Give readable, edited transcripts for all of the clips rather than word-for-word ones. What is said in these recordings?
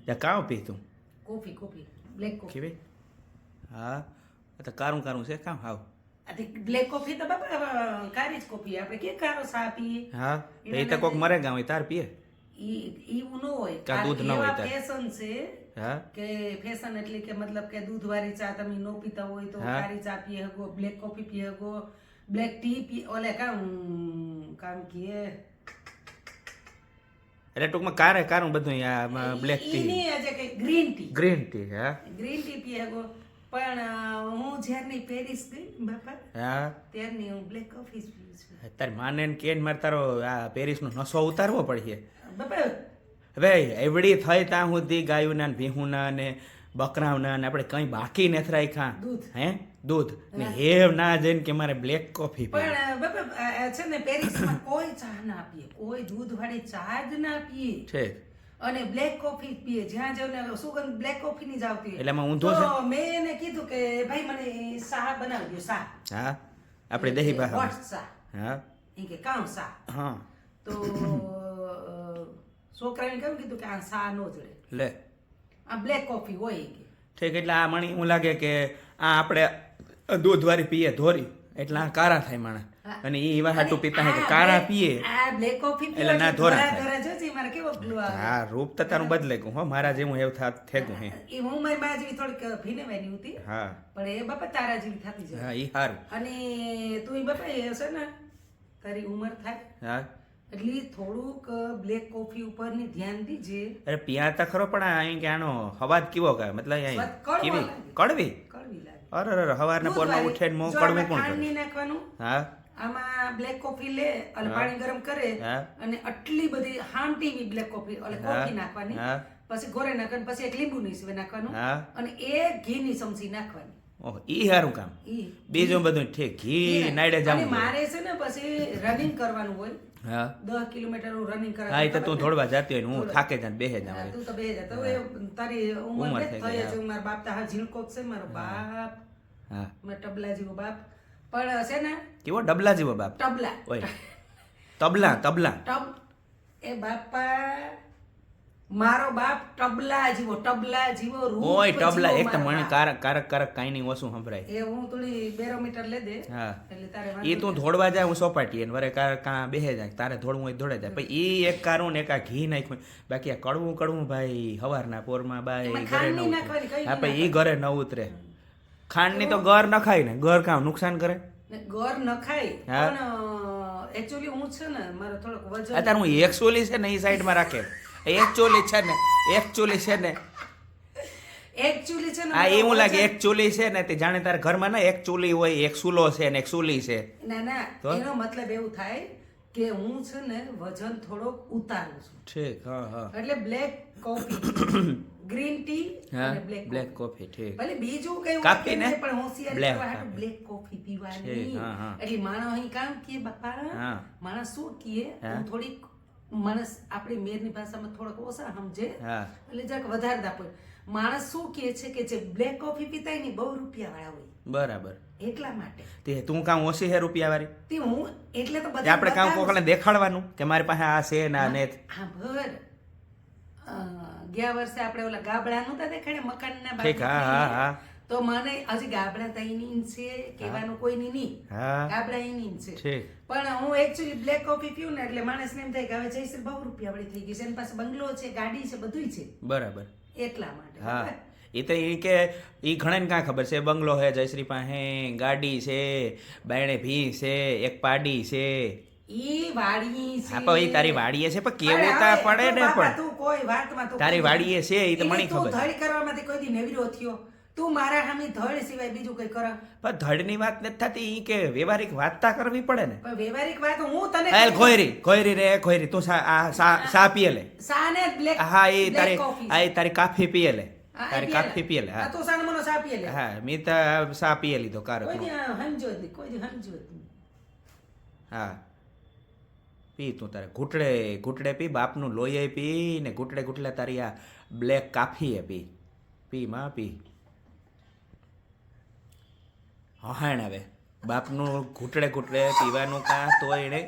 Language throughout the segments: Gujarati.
યા કાં પી તું કોફી બ્લેક કોફી ખીવી હા તો કારું કારું છે કાં હાવ બ્લેક કોફી તો બાપા કારી જ કોફી આપણે કે કારો ચા પીએ હા એ તો કોક મરે ગામ હોય તાર પીએ ઈ ન હોય કાં દૂધ ન હોય તાર ફેશન છે હા કે ફેશન એટલે કે મતલબ કે દૂધ વાળી ચા તમે નો પીતા હોય તો કારી ચા પીએ હગો બ્લેક કોફી પીએ હગો બ્લેક ટી પી ઓલે કામ કીએ એટલે ટૂંકમાં કારે કારું બધું આ બ્લેક ટી ઈ આજે કે ગ્રીન ટી હા ટી પીએ હગો પણ હું જ્યારની પેરિસ ગઈ ને બાપા હા ત્યારની હું બ્લેક કોફી જ પીઉં છું તારી માને ને કે મારે તારો આ પેરિસનો નશો ઉતારવો પડશે બાપા હવે એવડી થઈ ત્યાં સુધી ગાયુંના ને ભીહુના ને બકરાઓના ને આપણે કંઈ બાકી નથી રાખ્યા દૂધ. હે દૂધ ને હેવ ના જઈને કે મારે બ્લેક કોફી પીવી પણ બાપા છે ને પેરિસમાં કોઈ ચા ના પીએ કોઈ દૂધ વાળી ચા જ ના પીએ છે અને બ્લેક કોફી પીએ જ્યાં જાવ ને સુગંધ બ્લેક કોફી ની જ આવતી હોય. એટલે એમાં ઊંધો છે તો મેં એને કીધું કે ભાઈ મને ચા બનાવી દો ચા હા આપણે દહી ભાષા હોટ ચા હા એ કે કામ ચા હા તો છોકરાને કેમ કીધું કે આ ચા નો જડે લે આ બ્લેક કોફી હોય કે ઠીક એટલે આ મને એવું લાગે કે આ આપણે દૂધવાળી પીએ ધોરી એટલે આ કારા થાય માણસ અને એ એવા હાટું પીતા હોય કે કારા પીએ આ બ્લેક કોફી એટલે ના ધોરા થાય. ધોરા જોજે મારે કેવો ગ્લો આવે હા રૂપ તો તારું બદલે ગયું હો મારા જેવું એવું થેગું હે એ હું મારી બા જેવી થોડીક ભીનેવાની હતી હા પણ એ બાપા તારા જેવી થતી જાય હા એ સારું અને તું એ બાપા એ છે ને તારી ઉંમર થાય હા એટલે થોડુંક બ્લેક કોફી ઉપરની ધ્યાન દીજે અરે પિયા તો ખરો પણ અહીં કે આનો અવાજ કેવો કહે મતલબ અહીં સ્વાદ કડવો કેવી લાગે. કડવી કડવી લાગે અરે અરે સવારના પોરમાં ઉઠે ને મોં જો કડવું આપણે કોણ ખાંડ કરે નહીં નાખવાનું હા આમાં બ્લેક કોફી લે અને પાણી ગરમ કરે હા. અને આટલી બધી હામટી એવી બ્લેક કોફી એટલે કોફી નાખવાની હા. પછી ગોરે નાખવાનું પછી એક લીંબુ ની નાખવાનું હા. અને એક ઘીની ચમચી નાખવાની ઓહ ઈ સારું કામ ઈ બીજું બધું ઠીક ઘી નાઈડે અને જાવું મારે છે ને પછી રનિંગ કરવાનું હોય હા 10 કિલોમીટર હું રનિંગ હા એ તો તું દોડવા જતી હોય ને હું થાકે જાને બેહે જાઉં તું તો બે જા તો એ તારી ઉંમર ઉંમર ને થઈ થઈ ગઈ, છે મારા બાપ તો હા ઝીણકોક છે મારો બાપ હા મારા ટબલા જેવો બાપ પણ છે ને કેવો ડબલા જેવો બાપ ટબલા ઓય તબલા તબલા ટબ એ બાપા મારો બાપ ટબલા જીવો રૂપ ઓય ટબલા જીવો એક તો મારો મને બાપ. કારક કારક કારક કાંઈ નહીં ઓછું સંભળાય એ હું થોડી બેરોમીટર લે દે હા એટલે તારે એ વાંધો તું દોડવા જાય હું સોપાટીએ ને વરે કાં બેહે જાય તારે દોડવું હોય તો દોડે જાય પછી એ એક કારું ને એક આ ઘી નાખ્યું બાકી આ કડવું કડવું ભાઈ હવારના પોરમાં બાઈ એમાં ઘરે ખાંડ ન નહીં ઉતરે નાખવાની, કંઈ હા નહીં પછી એ ઘરે ન ઉતરે ખાંડની તો ઘર ન ખાય ને ઘર કામ નુકસાન કરે ને ગોર ન ખાય હા. પણ એકચ્યુઅલી હું છે ને મારો થોડોક વજન અત્યારે હું એકચુઅલી છે ને એ સાઈડમાં રાખે એકચુઅલી છે ને એકચુઅલી છે ને એકચ્યુઅલી છે ને આ મારો એવું લાગે વજન- એક ચૂલી છે ને તે જાણે તારા ઘરમાં ને એક ચૂલી હોય એક ચૂલો છે ને એક ચૂલી છે ના ના તો? એનો મતલબ એવું થાય કે હું છે ને વજન થોડોક ઉતારું છું ઠીક હા હા એટલે બ્લેક કોફી ગ્રીન ટી હા અને બ્લેક બ્લેક કોફી ઠીક ભલે બીજું કઈ કાપી ને? પણ હોશિયારી Black કરવા હાટુ કાપી. બ્લેક કોફી પીવાની ઠીક, હા, હા. એટલે માણસ અહીં કામ કીએ બાપા હા. માણસ શું કીએ હા. હું થોડીક માણસ આપણી મેરની ભાષામાં થોડોક ઓછા સમજે હા એટલે જરાક વધારે દાપો માણસ શું કહે છે કે જે બ્લેક કોફી પીતા હોય ને બહુ રૂપિયા વાળા હોય બરાબર એટલા માટે તે તું કામ ઓછી હે રૂપિયા વાળી તે હું એટલે તો તે આપણે કામ બતાવું કોકને દેખાડવાનું કે મારી પાસે આ છે ના ને હા ભર ગયા વર્ષે આપણે ઓલા ગાબડા નહોતા દેખાડે મકાનના ઠીક હા હા હા તો મને હજી ગાબડા તો એની છે કહેવાનું કોઈની નહીં હા ગાબડા એની છે ઠીક પણ હું એકચ્યુઅલી બ્લેક કોફી પીઉં ને એટલે માણસને એમ થાય કે હવે જયશ્રી બહુ રૂપિયા વાળી થઈ ગઈ છે એની પાસે બંગલો છે ગાડી છે બધુંય છે બરાબર એટલા માટે હા એ તો એ કે એ ઘણાને કાં ખબર છે બંગલો હે જયશ્રી પાસે ગાડી છે બાયણે ભી છે એક પાડી છે ઈ વાડી છે હા પણ એ તારી વાડીએ છે પણ કેવું તા અરે પડે હવે ને બાપા પણ તું કોઈ વાતમાં તું તારી કોઈ- વાડીએ છે એ તો મને તું ખબર ધડ કરવામાંથી કોઈ દી નેવરો થયો તું મારા સામે ધડ સિવાય બીજું કઈ કર પણ ધડની વાત નથી થતી ઈ કે વ્યવહારિક વાતતા કરવી પડે ને પણ વ્યવહારિક વાત હું તને એલ ખોયરી રે ખોયરી તું સા પીએ લે સાને બ્લેક હા એ બ્લેક તારી કોફી આ એ તારી કાફી પીએ લે હા, એ તારી પીએ કાફી પીએ લે હા હા તું સાને મનો સા પીએ લે હા મેં તો સા પીએ લીધો કોઈ કારક દી હમજો જ નહીં, કોઈ દી હમજો જ નહીં. હા પી તું તારે ઘૂંટડે ઘૂંટડે પી બાપનું લોહી પી ને ઘૂંટડે ઘૂંટડે તારી આ બ્લેક કાફી પી પી માં પી હહાણ આવે બાપનું ઘૂંટડે ઘૂંટડે પીવાનું કાં તો એને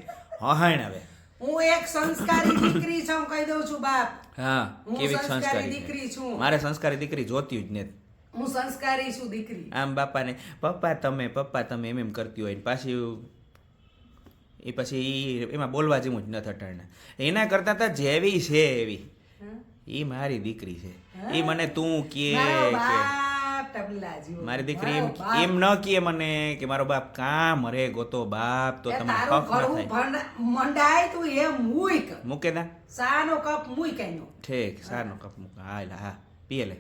હહાણ આવે હું એક સંસ્કારી દીકરી છું, કહી દઉં છું બાપ. હા હું કેવી સંસ્કારી સંસ્કારી દીકરી છે. છું. મારે સંસ્કારી દીકરી જોતી જ નથી. હું સંસ્કારી છું દીકરી. આમ બાપાને પપ્પા તમે એમ કરતી હોય ને પાછી એ પછી એમાં બોલવા જેવું જ નથી અટાણે. એના કરતા તો જેવી છે એવી હા? એ મારી દીકરી છે. એ મને તું કે મારો કે બાપ તબલા જેવો. મારી દીકરી મારો બાપ. એમ ન કહે મને કે મારો બાપ કાં મરે ગોતો બાપ તો એ તમને તારું હક ન ગળું થાય. મંડાય તું એ મૂક. મૂકે દા સાનો કપ મૂક એનો. ઠીક સારનો કપ મૂક. હા પીએ લે.